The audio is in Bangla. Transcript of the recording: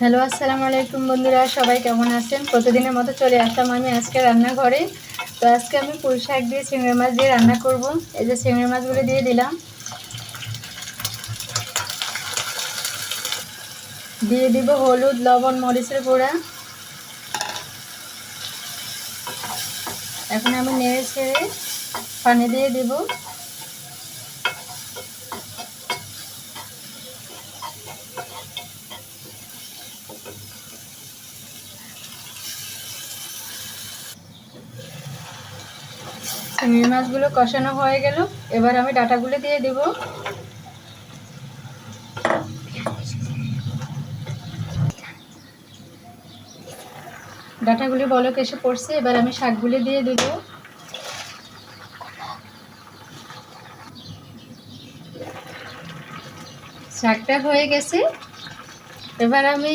হ্যালো, আসসালামু আলাইকুম বন্ধুরা, সবাই কেমন আছেন? প্রতিদিনের মতো চলে আসলাম আমি আজকে রান্নাঘরে। তো আজকে আমি পুঁই শাক দিয়ে চিংড়ি মাছ দিয়ে রান্না করব। এই যে চিংড়ি মাছগুলো দিয়ে দিলাম, দিয়ে দিব হলুদ, লবণ, মরিচের গুঁড়া। এখন আমি নেড়ে ছেড়ে পানি দিয়ে দিব। চিংড়ি মাছগুলো কষানো হয়ে গেল, এবার আমি ডাঁটাগুলো দিয়ে দিব। ডাঁটাগুলি বলক এসে পড়ছে, এবার আমি শাকগুলি দিয়ে দিব। শাকটা হয়ে গেছে, এবার আমি